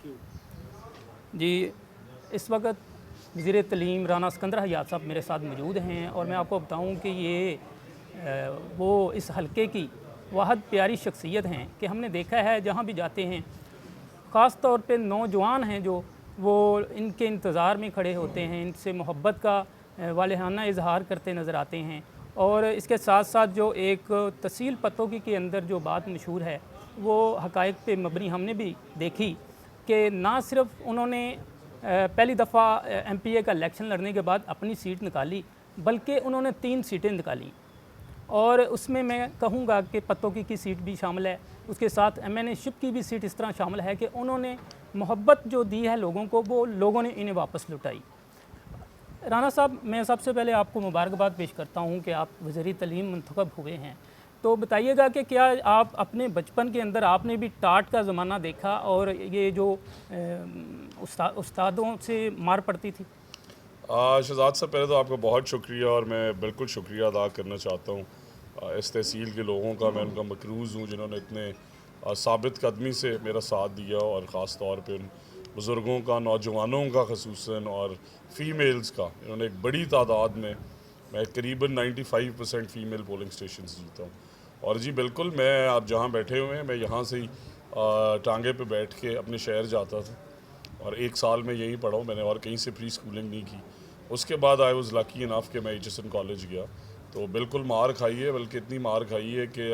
जी, इस वक्त वज़ीर तलीम राना सिकंदर हयात साहब मेरे साथ मौजूद हैं और मैं आपको बताऊं कि ये वो इस हलके की वाहद प्यारी शख्सियत हैं कि हमने देखा है जहाँ भी जाते हैं, ख़ास तौर पे नौजवान हैं जो वो इनके इंतज़ार में खड़े होते हैं, इनसे मोहब्बत का वालिहाना इजहार करते नज़र आते हैं। और इसके साथ साथ जो एक तहसील पतोगी के अंदर जो बात मशहूर है वो हक़ाइक़ पे मबनी हमने भी देखी कि ना सिर्फ उन्होंने पहली दफ़ा MPA का इलेक्शन लड़ने के बाद अपनी सीट निकाली, बल्कि उन्होंने 3 सीटें निकाली और उसमें मैं कहूँगा कि पतोगी की सीट भी शामिल है। उसके साथ MNA शिप की भी सीट इस तरह शामिल है कि उन्होंने मोहब्बत जो दी है लोगों को, वो लोगों ने इन्हें वापस लौटाई। राना साहब, मैं सबसे पहले आपको मुबारकबाद पेश करता हूँ कि आप वज़ीर तलीम मुंतखब हुए हैं। तो बताइएगा कि क्या आप अपने बचपन के अंदर आपने भी टाट का ज़माना देखा और ये जो उस्तादों से मार पड़ती थी? शहजाद साहब, पहले तो आपका बहुत शुक्रिया और मैं बिल्कुल शुक्रिया अदा करना चाहता हूँ इस तहसील के लोगों का। मैं उनका मकरूज़ हूँ जिन्होंने इतने साबित कदमी से मेरा साथ दिया और ख़ास तौर पे उन बुज़ुर्गों का, नौजवानों का ख़ुसूसन और फ़ीमेल्स का। इन्होंने एक बड़ी तादाद में, मैं करीबन 95% फ़ीमेल पोलिंग स्टेशन जीता हूँ। और जी बिल्कुल, मैं आप जहाँ बैठे हुए हैं, मैं यहाँ से ही टांगे पे बैठ के अपने शहर जाता था और 1 साल में यहीं पढ़ा हूँ मैंने और कहीं से प्री स्कूलिंग नहीं की। उसके बाद आई वाज़ लकी इनफ कि मैं HSN कॉलेज गया, तो बिल्कुल मार खाई है, बल्कि इतनी मार खाई है कि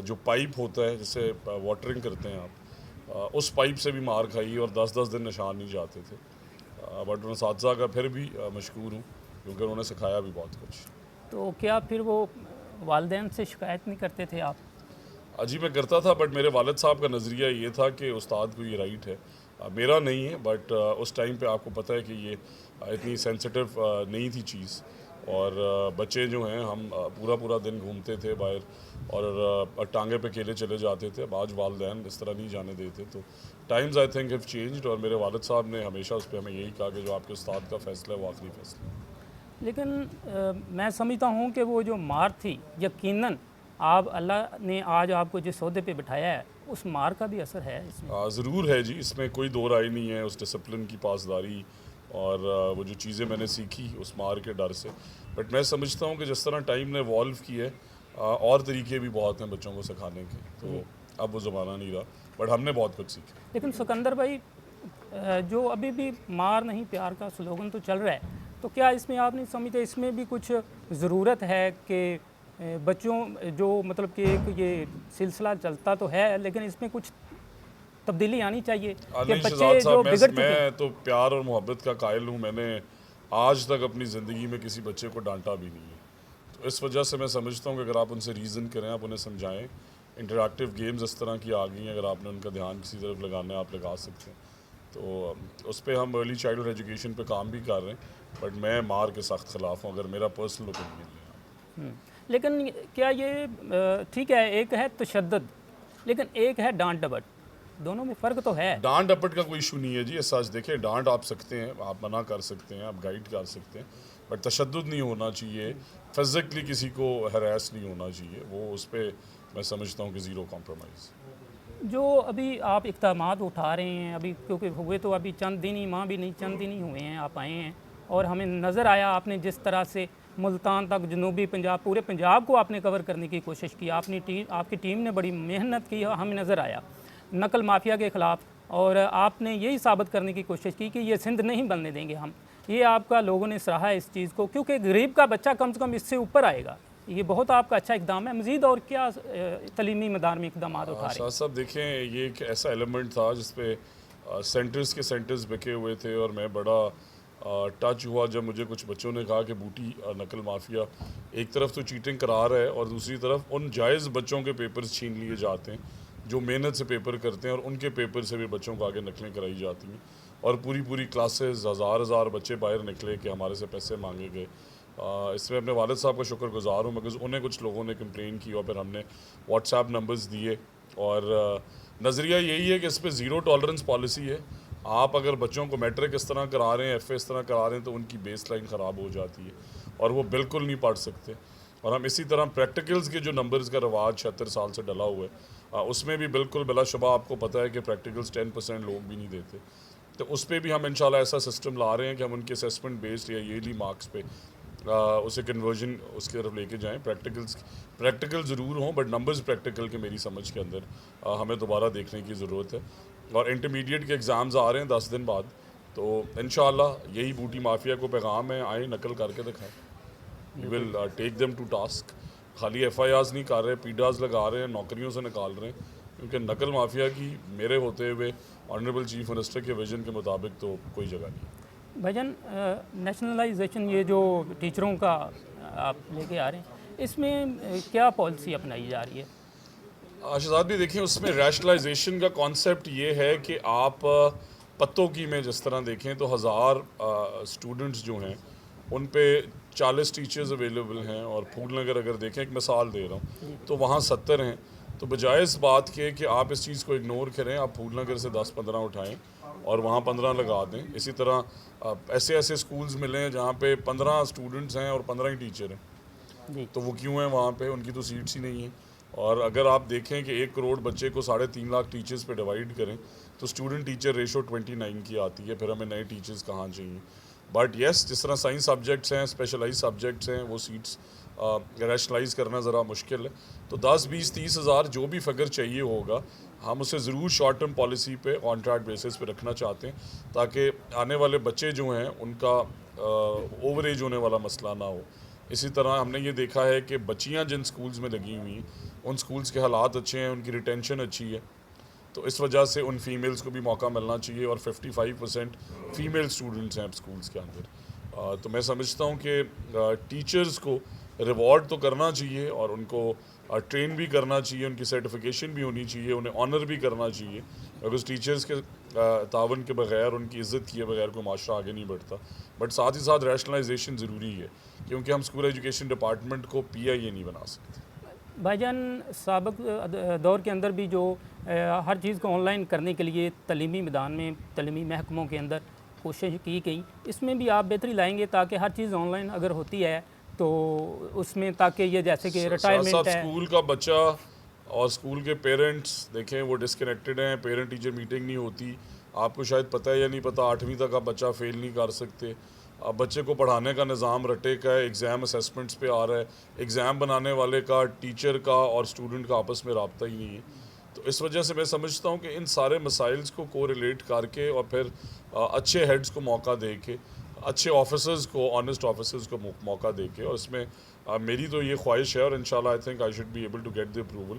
जो पाइप होता है जिससे वाटरिंग करते हैं आप, उस पाइप से भी मार खाई और 10-10 दिन निशान नहीं जाते थे। बट उन असातिज़ा का फिर भी मशकूर हूँ क्योंकि उन्होंने सिखाया भी बहुत कुछ। तो क्या फिर वो वालदैन से शिकायत नहीं करते थे आप? जी मैं करता था, बट मेरे वालिद साहब का नज़रिया ये था कि उस्ताद को ये राइट है, मेरा नहीं है। बट उस टाइम पे आपको पता है कि ये इतनी सेंसिटिव नहीं थी चीज़ और बच्चे जो हैं हम पूरा पूरा दिन घूमते थे बाहर और टांगे पे अकेले चले जाते थे। अब आज वालदैन इस तरह नहीं जाने देते। तो times I think have changed और मेरे वालिद साहब ने हमेशा उस पर हमें यही कहा कि जो आपके उस्ताद का फ़ैसला है वो आखिरी फ़ैसला है। लेकिन मैं समझता हूँ कि वो जो मार थी, यकीनन आप अल्लाह ने आज आपको जिस ओहदे पे बिठाया है, उस मार का भी असर है इसमें। ज़रूर है जी, इसमें कोई दो राय नहीं है। उस डिसिप्लिन की पासदारी और वो जो चीज़ें मैंने सीखी उस मार के डर से। बट मैं समझता हूँ कि जिस तरह टाइम ने इवॉल्व की है, और तरीके भी बहुत हैं बच्चों को सिखाने के, तो अब वो ज़माना नहीं रहा, बट हमने बहुत कुछ सीखा। लेकिन सिकंदर भाई, जो अभी भी मार नहीं प्यार का स्लोगन तो चल रहा है, तो क्या इसमें आप नहीं समझते इसमें भी कुछ ज़रूरत है कि बच्चों जो मतलब कि एक ये सिलसिला चलता तो है, लेकिन इसमें कुछ तब्दीली आनी चाहिए कि नहीं बच्चे शहजाद जो साहब, बिगड़ चुके हैं? मैं तो प्यार और मोहब्बत का कायल हूँ। मैंने आज तक अपनी ज़िंदगी में किसी बच्चे को डांटा भी नहीं है। तो इस वजह से मैं समझता हूँ कि अगर आप उनसे रीज़न करें, आप उन्हें समझाएं। इंटरैक्टिव गेम्स इस तरह की आ गई हैं, अगर आपने उनका ध्यान किसी तरफ लगाना है आप लगा सकते हैं। तो उस पर हम अर्ली चाइल्डहुड एजुकेशन पे काम भी कर रहे हैं। बट मैं मार के सख्त ख़िलाफ़ हूँ, अगर मेरा पर्सनल ओपिनियन है। लेकिन क्या ये ठीक है, एक है तशद्दुद, लेकिन एक है डांट डपट, दोनों में फ़र्क तो है। डांट डपट का कोई इशू नहीं है जी। ये सच देखें, डांट आप सकते हैं, आप मना कर सकते हैं, आप गाइड कर सकते हैं, बट तशद्दुद नहीं होना चाहिए। फिज़िकली किसी को हरास नहीं होना चाहिए। वो उस पर मैं समझता हूँ कि ज़ीरो कॉम्प्रोमाइज़। जो अभी आप इक़दामात उठा रहे हैं, अभी क्योंकि हुए तो अभी चंद दिन ही, माह भी नहीं चंद दिन ही हुए हैं आप आए हैं, और हमें नज़र आया आपने जिस तरह से मुल्तान तक, जनूबी पंजाब, पूरे पंजाब को आपने कवर करने की कोशिश की। आपकी टीम ने बड़ी मेहनत की, हमें नज़र आया नकल माफिया के ख़िलाफ़, और आपने यही साबित करने की कोशिश की कि ये सिंध नहीं बनने देंगे हम। ये आपका लोगों ने सराहा इस चीज़ को, क्योंकि गरीब का बच्चा कम से कम इससे ऊपर आएगा। ये बहुत आपका अच्छा इकदाम है। मज़ीद और क्या तलीमी मैदान में इकदाम उठा रहे हैं? शाह साहब देखें, ये एक ऐसा एलिमेंट था जिसपे सेंटर्स के सेंटर्स बिके हुए थे और मैं बड़ा टच हुआ जब मुझे कुछ बच्चों ने कहा कि बूटी नकल माफिया एक तरफ तो चीटिंग करा रहा है और दूसरी तरफ उन जायज़ बच्चों के पेपर्स छीन लिए जाते हैं जो मेहनत से पेपर करते हैं, और उनके पेपर से भी बच्चों को आगे नकलें कराई जाती हैं और पूरी पूरी क्लासेस, हज़ार बच्चे बाहर निकले कि हमारे से पैसे मांगे गए। इसमें अपने वालिद साहब का शुक्रगुज़ार हूँ, बिकॉज़ उन्हें कुछ लोगों ने कंप्लेन की और फिर हमने व्हाट्सएप नंबर्स दिए और नज़रिया यही है कि इस पर ज़ीरो टॉलरेंस पॉलिसी है। आप अगर बच्चों को मैट्रिक इस तरह करा रहे हैं, FA इस तरह करा रहे हैं, तो उनकी बेस लाइन ख़राब हो जाती है और वो बिल्कुल नहीं पढ़ सकते। और हम इसी तरह प्रैक्टिकल्स के जो नंबर्स का रवाज 76 साल से डला हुआ है, उसमें भी बिल्कुल बिलाशुबा आपको पता है कि प्रैक्टिकल्स 10% लोग भी नहीं देते। तो उस पर भी हम इंशाल्लाह ऐसा सिस्टम ला रहे हैं कि हम उनके असेसमेंट बेस्ड या ईयरली मार्क्स पे उसे कन्वर्जन उसकी तरफ लेके जाएं। प्रैक्टिकल ज़रूर हों बट नंबर्स प्रैक्टिकल के मेरी समझ के अंदर हमें दोबारा देखने की ज़रूरत है। और इंटरमीडिएट के एग्ज़ाम्स आ रहे हैं 10 दिन बाद, तो इंशाल्लाह यही बूटी माफिया को पैगाम है, आए नकल करके दिखाएं। We will take them to task. खाली FIRs नहीं कर रहे, PIDAs लगा रहे हैं, नौकरियों से निकाल रहे हैं, क्योंकि नकल माफिया की मेरे होते हुए ऑनरेबल चीफ मिनिस्टर के विजन के मुताबिक तो कोई जगह नहीं। भाईजान, नेशनलाइजेशन ये जो टीचरों का आप लेके आ रहे हैं, इसमें क्या पॉलिसी अपनाई जा रही है? शहजाद भी देखें, उसमें रैशनलाइजेशन का कॉन्सेप्ट ये है कि आप पत्तों की में जिस तरह देखें तो 1000 स्टूडेंट्स जो हैं उन पे 40 टीचर्स अवेलेबल हैं, और फूलनगर अगर देखें, एक मिसाल दे रहा हूँ, तो वहाँ 70 हैं। तो बजाय इस बात के कि आप इस चीज़ को इग्नोर करें, आप फूलनगर से 10-15 उठाएं और वहाँ 15 लगा दें। इसी तरह ऐसे ऐसे स्कूल्स मिले हैं जहाँ पे 15 स्टूडेंट्स हैं और 15 ही टीचर हैं, तो वो क्यों हैं वहाँ पे? उनकी तो सीट्स ही नहीं है। और अगर आप देखें कि 1 करोड़ बच्चे को 3.5 लाख टीचर्स पे डिवाइड करें तो स्टूडेंट टीचर रेशो 29 की आती है। फिर हमें नए टीचर्स कहाँ चाहिए? बट येस, जिस तरह साइंस सब्जेक्ट्स हैं, स्पेशलाइज सब्जेक्ट्स हैं, वो सीट्स रैशनलाइज करना ज़रा मुश्किल है। तो 10, 20, 30 हज़ार जो भी फिगर चाहिए होगा, हम उसे ज़रूर शॉर्ट टर्म पॉलिसी पे कॉन्ट्रैक्ट बेसिस पे रखना चाहते हैं, ताकि आने वाले बच्चे जो हैं उनका ओवर एज होने वाला मसला ना हो। इसी तरह हमने ये देखा है कि बच्चियाँ जिन स्कूल्स में लगी हुई हैं उन स्कूल्स के हालात अच्छे हैं, उनकी रिटेंशन अच्छी है, तो इस वजह से उन फीमेल्स को भी मौका मिलना चाहिए। और 55% फ़ीमेल स्टूडेंट्स हैं अब स्कूल्स के अंदर। तो मैं समझता हूँ कि टीचर्स को रिवॉर्ड तो करना चाहिए और उनको ट्रेन भी करना चाहिए, उनकी सर्टिफिकेशन भी होनी चाहिए, उन्हें ऑनर भी करना चाहिए, बिकॉज टीचर्स के तावन के बगैर, उनकी इज़्ज़त किए बगैर कोई माशरा आगे नहीं बढ़ता। बट साथ ही साथ रैशनलाइजेशन ज़रूरी है, क्योंकि हम स्कूल एजुकेशन डिपार्टमेंट को PIA नहीं बना सकते। भाईजान, साबिक दौर के अंदर भी जो हर चीज़ को ऑनलाइन करने के लिए तलीमी मैदान में, तलीमी महकमों के अंदर कोशिश की गई, इसमें भी आप बेहतरी लाएंगे ताकि हर चीज़ ऑनलाइन अगर होती है तो उसमें, ताकि ये जैसे कि रिटायरमेंट है, स्कूल का बच्चा और स्कूल के पेरेंट्स देखें वो डिस्कनेक्टेड हैं, पेरेंट टीचर मीटिंग नहीं होती। आपको शायद पता है या नहीं पता, 8वीं तक आप बच्चा फेल नहीं कर सकते। अब बच्चे को पढ़ाने का निज़ाम रटे का है, एग्ज़ाम असेसमेंट्स पे आ रहा है, एग्ज़ाम बनाने वाले का, टीचर का और स्टूडेंट का आपस में रब्ता ही नहीं है। तो इस वजह से मैं समझता हूँ कि इन सारे मसाइल्स को कोरिलेट करके और फिर अच्छे हेड्स को मौका दे के, अच्छे ऑफिसर्स को, ऑनेस्ट ऑफिसर्स को मौका दे के, और इसमें मेरी तो ये ख्वाहिश है और इंशाल्लाह I think I should be able to get the approval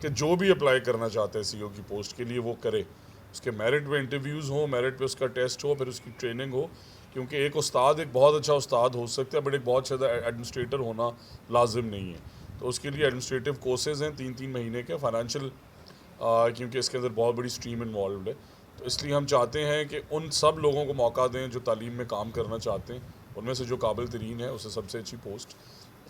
कि जो भी अप्लाई करना चाहते हैं CO की पोस्ट के लिए वो करे। उसके मेरिट पे इंटरव्यूज़ हो, मेरिट पे उसका टेस्ट हो, फिर उसकी ट्रेनिंग हो, क्योंकि एक उस्ताद एक बहुत अच्छा उस्ताद हो सकता है बट एक बहुत अच्छा एडमिनिस्ट्रेटर होना लाजिम नहीं है। तो उसके लिए एडमिनिस्ट्रेटिव कोर्सेज़ हैं 3-3 महीने के, फाइनेंशियल क्योंकि इसके अंदर बहुत बड़ी स्ट्रीम इन्वॉल्व है। तो इसलिए हम चाहते हैं कि उन सब लोगों को मौका दें जो तालीम में काम करना चाहते हैं, उनमें से जो काबिल तरीन है उसे सबसे अच्छी पोस्ट,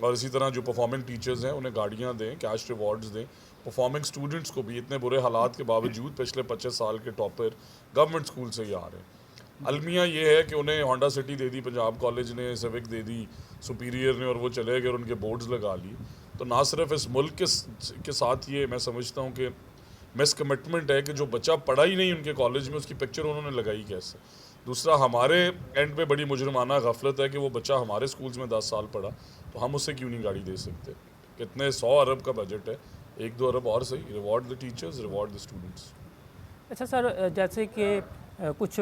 और इसी तरह जो परफॉर्मिंग टीचर्स हैं उन्हें गाड़ियाँ दें, कैश रिवॉर्ड्स दें। परफॉर्मिंग स्टूडेंट्स को भी, इतने बुरे हालात के बावजूद पिछले 25 साल के टॉपर गवर्नमेंट स्कूल से ही आ रहे हैं। अलमिया ये है कि उन्हें होंडा सिटी दे दी पंजाब कॉलेज ने, सिविक दे दी सुपीरियर ने, और वो चले गए और उनके बोर्ड्स लगा लिए। तो ना सिर्फ इस मुल्क के साथ ये मैं समझता हूँ कि मिस कमिटमेंट है कि जो बच्चा पढ़ा ही नहीं उनके कॉलेज में, उसकी पिक्चर उन्होंने लगाई कैसे। दूसरा, हमारे एंड पे बड़ी मुजरमाना गफलत है कि वो बच्चा हमारे स्कूल्स में 10 साल पढ़ा, तो हम उससे क्यों नहीं गाड़ी दे सकते? कितने 100 अरब का बजट है, 1-2 अरब और सही, reward the teachers, reward the students. अच्छा सर, जैसे कि कुछ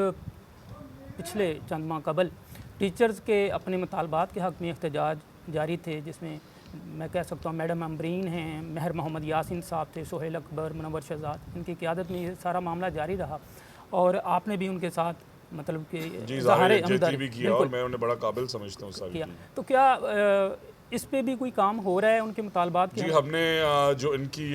पिछले चंद माह कबल टीचर्स के अपने मुतालबात के हक़ में एहतजाज जारी थे, जिसमें मैं कह सकता हूँ मैडम अमरीन हैं, महर मोहम्मद यासिन साहब थे, सोहेल अकबर, मुनव्वर शहजाद, इनकी क़यादत में ये सारा मामला जारी रहा, और आपने भी उनके साथ मतलब कि ज़ाहिर हमदर्दी भी किया, और मैं उन्हें बड़ा काबिल समझता हूँ सारी किया। तो क्या इस पे भी कोई काम हो रहा है उनके मुतालबात के? जी, हमने जो इनकी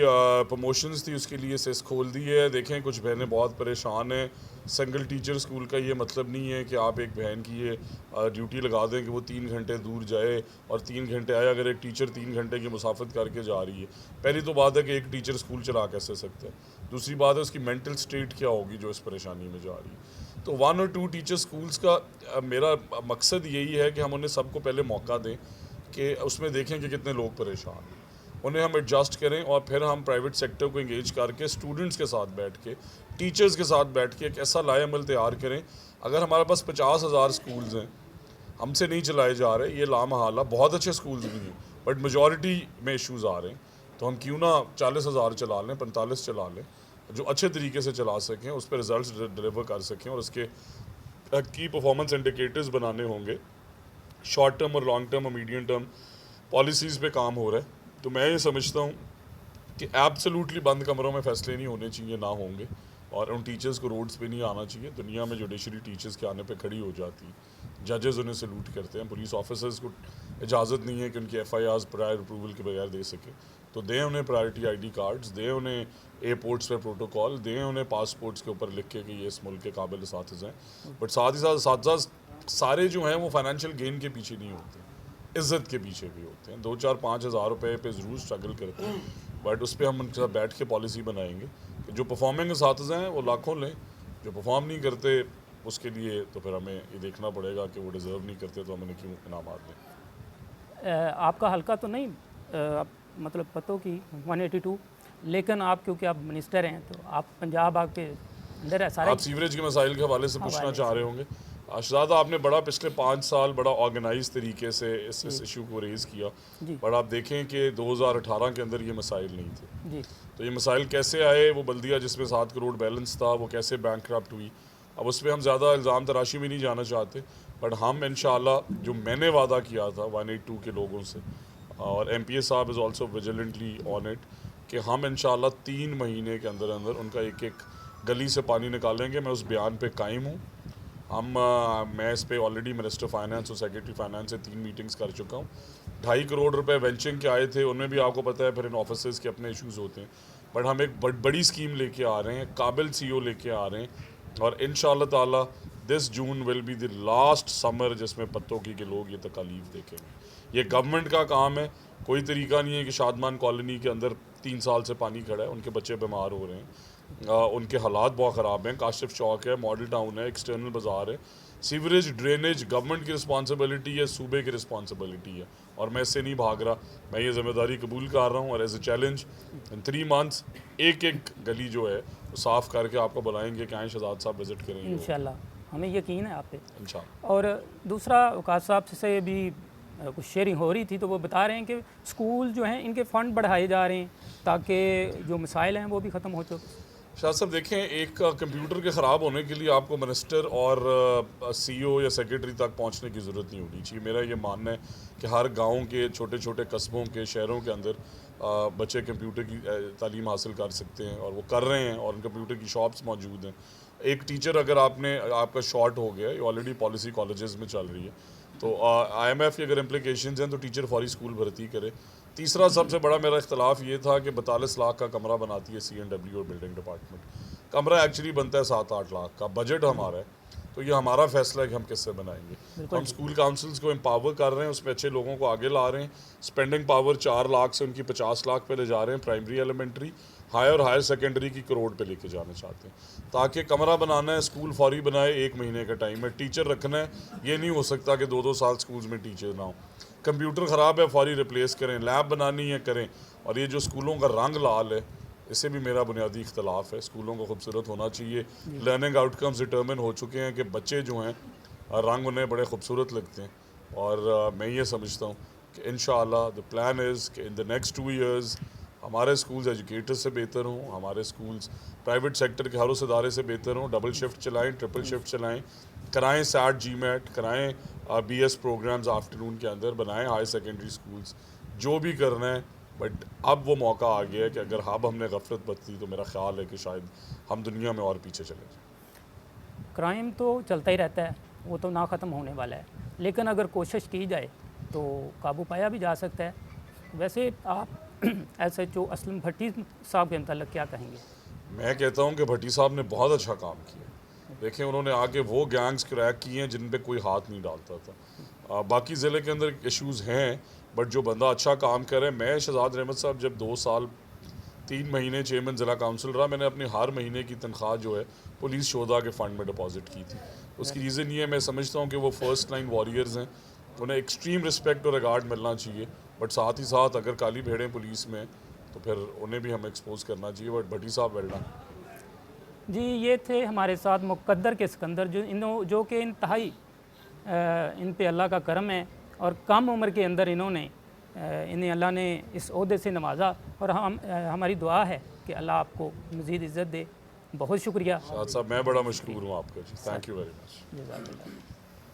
प्रमोशंस थी उसके लिए सेस खोल दी है। देखें, कुछ बहनें बहुत परेशान हैं। सिंगल टीचर स्कूल का ये मतलब नहीं है कि आप एक बहन की ये ड्यूटी लगा दें कि वो 3 घंटे दूर जाए और 3 घंटे आए। अगर एक टीचर 3 घंटे की मुसाफत करके जा रही है, पहली तो बात है कि एक टीचर स्कूल चला कैसे सकता है, दूसरी बात है उसकी मेंटल स्टेट क्या होगी जो इस परेशानी में जा रही है। तो 1 और 2 टीचर स्कूल्स का मेरा मकसद यही है कि हम उन्हें सबको पहले मौका दें कि उसमें देखें कि कितने लोग परेशान हैं। उन्हें हम एडजस्ट करें और फिर हम प्राइवेट सेक्टर को इंगेज करके स्टूडेंट्स के साथ बैठ के, टीचर्स के साथ बैठ के एक ऐसा लाएअमल तैयार करें। अगर हमारे पास 50,000 स्कूल्स हैं, हमसे नहीं चलाए जा रहे, ये लामहला, बहुत अच्छे स्कूल्स भी हैं बट मेजॉरिटी में इश्यूज़ आ रहे हैं, तो हम क्यों ना 40,000 चला लें, 45 चला लें, जो अच्छे तरीके से चला सकें, उस पर रिजल्ट्स डिलीवर कर सकें और उसके की परफॉर्मेंस इंडिकेटर्स बनाने होंगे। शॉर्ट टर्म और लॉन्ग टर्म और मीडियम टर्म पॉलिसीज़ पे काम हो रहा है। तो मैं ये समझता हूँ कि एब्सोल्युटली बंद कमरों में फ़ैसले नहीं होने चाहिए, ना होंगे, और उन टीचर्स को रोड्स पे नहीं आना चाहिए। दुनिया में जुडिशरी टीचर्स के आने पे खड़ी हो जाती है, जजेस उन्हें सैल्यूट करते हैं, पुलिस ऑफिसर्स को इजाज़त नहीं है कि उनकी FIRs प्रायर अप्रूवल के बगैर दे सके, तो दें उन्हें प्रायोरिटी ID कार्ड्स, दें उन्हें एयरपोर्ट्स पे प्रोटोकॉल, दें उन्हें पासपोर्ट्स के ऊपर लिख के कि ये इस मुल्क के काबिल असातिज़ हैं। बट साथ ही साथ सारे जो हैं वो फाइनेंशियल गेन के पीछे नहीं होते, इज़्ज़त के पीछे भी होते हैं। 2-4-5 हज़ार रुपये पे ज़रूर स्ट्रगल करते हैं, बट उस पर हम उनके साथ बैठ के पॉलिसी बनाएंगे कि जो परफॉर्मिंग असातिज़ हैं वो लाखों लें, जो परफॉर्म नहीं करते उसके लिए तो फिर हमें ये देखना पड़ेगा कि वो डिज़र्व नहीं करते तो हम उन्हें क्यों इनामात दें। आपका हल्का तो नहीं मतलब पतों की 182, लेकिन आप क्योंकि आप मिनिस्टर हैं तो आप पंजाब आपके अंदर है सारा। आप सीवरेज के मसाइल के हवाले से पूछना चाह रहे होंगे। शहजादा, आपने बड़ा पिछले 5 साल बड़ा ऑर्गेनाइज तरीके से इस इशू को रेज़ किया, बट आप देखें कि 2018 के अंदर ये मसाइल नहीं थे जी। तो ये मसाइल कैसे आए? वो बल्दिया जिसमें 7 करोड़ बैलेंस था वो कैसे बैंकक्रप्ट हुई? अब उस पर हम ज़्यादा इल्ज़ाम तराशी में नहीं जाना चाहते, बट हम इंशाल्लाह जो मैंने वादा किया था 182 के लोगों से, और MPA साहब is also vigilantly on it, कि हम इंशाल्लाह 3 महीने के अंदर अंदर उनका एक एक गली से पानी निकालेंगे। मैं उस बयान पे कायम हूँ। मैं इस पे ऑलरेडी मिनिस्टर फाइनेंस और सेक्रेटरी फाइनेंस से 3 मीटिंग्स कर चुका हूँ। 2.5 करोड़ रुपए वेंचिंग के आए थे, उनमें भी आपको पता है फिर इन ऑफिसर्स के अपने इश्यूज़ होते हैं, बट हम एक बड़ी स्कीम लेके आ रहे हैं, काबिल CEO लेके आ रहे हैं, और इंशाल्लाह ताला this June will be the last summer जिसमें पत्तों की के लोग ये तकालीफ देखेंगे। ये गवर्नमेंट का काम है, कोई तरीका नहीं है कि शादमान कॉलोनी के अंदर 3 साल से पानी खड़ा है, उनके बच्चे बीमार हो रहे हैं, उनके हालात बहुत ख़राब हैं। काशिफ चौक है, मॉडल टाउन है, एक्सटर्नल बाज़ार है, सीवरेज ड्रेनेज गवर्नमेंट की रिस्पॉन्सिबिलिटी है, सूबे की रिस्पॉन्सिबिलिटी है, और मैं इससे नहीं भाग रहा। मैं ये जिम्मेदारी कबूल कर रहा हूँ और as a challenge in 3 months एक गली जो है वो साफ़ करके आपको बुलाएंगे कि आए शहजाद साहब विज़िट करेंगे इंशाल्लाह, हमें यकीन है आप पे इंशाल्लाह। और दूसरा वकास साहब से भी कुछ शेयरिंग हो रही थी, तो वो बता रहे हैं कि स्कूल जो हैं इनके फ़ंड बढ़ाए जा रहे हैं ताकि जो मसाइल हैं वो भी ख़त्म हो चुके। शाह साहब देखें, एक कंप्यूटर के ख़राब होने के लिए आपको मिनिस्टर और CEO या सेक्रेटरी तक पहुंचने की ज़रूरत नहीं होनी चाहिए। मेरा ये मानना है कि हर गांव के छोटे छोटे कस्बों के शहरों के अंदर बच्चे कंप्यूटर की तालीम हासिल कर सकते हैं, और वो कर रहे हैं, और कंप्यूटर की शॉप्स मौजूद हैं। एक टीचर अगर आपका शॉर्ट हो गया, ये ऑलरेडी पॉलिसी कॉलेजेस में चल रही है, तो IMF की अगर इम्प्लीकेशन हैं तो टीचर फौरी स्कूल भर्ती करे। तीसरा सबसे बड़ा मेरा इख्तलाफ ये था कि 42 लाख का कमरा बनाती है C&W और बिल्डिंग डिपार्टमेंट। कमरा एक्चुअली बनता है 7-8 लाख का, बजट हमारा है, तो ये हमारा फैसला है कि हम किससे बनाएंगे। हम स्कूल काउंसिल्स को एम्पावर कर रहे हैं, उसमें अच्छे लोगों को आगे ला रहे हैं। स्पेंडिंग पावर 4 लाख से उनकी 50 लाख पे ले जा रहे हैं। प्राइमरी, एलिमेंट्री, हायर और हायर सेकेंडरी की करोड़ पे लेके जाना चाहते हैं, ताकि कमरा बनाना है, स्कूल फौरी बनाए, 1 महीने का टाइम है। टीचर रखना है, ये नहीं हो सकता कि 2-2 साल स्कूल्स में टीचर ना हो। कंप्यूटर ख़राब है, फौरी रिप्लेस करें। लैब बनानी है, करें। और ये जो स्कूलों का रंग लाल है, इससे भी मेरा बुनियादी इख्तलाफ है। स्कूलों को खूबसूरत होना चाहिए। लर्निंग आउटकम्स डिटर्मिन हो चुके हैं कि बच्चे जो हैं रंग उन्हें बड़े खूबसूरत लगते हैं, और मैं ये समझता हूँ कि इंशाअल्लाह द प्लान इज़ कि इन द नेक्स्ट 2 ईयर्स हमारे स्कूल्स एजुकेटर्स से बेहतर हों, हमारे स्कूल्स प्राइवेट सेक्टर के हर उस इदारे से बेहतर हों। डबल शिफ्ट चलाएँ, ट्रिपल शिफ्ट चलाएँ, कराएँ SAT GMAT, कराएँ BS प्रोग्राम्स आफ्टरनून के अंदर, बनाएँ हाई सेकेंडरी स्कूल्स, जो भी करना है। बट अब वो मौका आ गया है कि अगर अब हमने गफलत बरती तो मेरा ख्याल है कि शायद हम दुनिया में और पीछे चले जाएं। क्राइम तो चलता ही रहता है, वो तो ना ख़त्म होने वाला है, लेकिन अगर कोशिश की जाए तो काबू पाया भी जा सकता है। वैसे आप SHO असलम भट्टी साहब के मतलब क्या कहेंगे? मैं कहता हूँ कि भट्टी साहब ने बहुत अच्छा काम किया। देखें, उन्होंने आके वो गैंग्स क्रैक किए हैं जिन पे कोई हाथ नहीं डालता था। बाकी ज़िले के अंदर इश्यूज़ हैं, बट जो बंदा अच्छा काम करे। मैं शहजाद रहमत साहब जब 2 साल 3 महीने चेयरमैन ज़िला काउंसिल रहा, मैंने अपनी हर महीने की तनख्वाह जो है पुलिस शोधा के फ़ंड में डिपॉजिट की थी। उसकी रीज़न ये है, मैं समझता हूँ कि वो फर्स्ट लाइन वॉरियर्स हैं, उन्हें एक्सट्रीम रिस्पेक्ट और रिगार्ड मिलना चाहिए। बट साथ ही साथ अगर काली भेड़ें पुलिस में तो फिर उन्हें भी हमें एक्सपोज करना चाहिए। बट भट्टी साहब वेल डन। जी, ये थे हमारे साथ मुक़द्दर के सिकंदर, जो कि इंतहाई इन पे अल्लाह का करम है और कम उम्र के अंदर इन्हें अल्लाह ने इस ओहदे से नवाजा और हमारी दुआ है कि अल्लाह आपको मज़ीद इज़्ज़त दे। बहुत शुक्रिया। साहब मैं बड़ा मशकूर हूँ आपका जी, थैंक यू वेरी मच। जज़ाकल्लाह।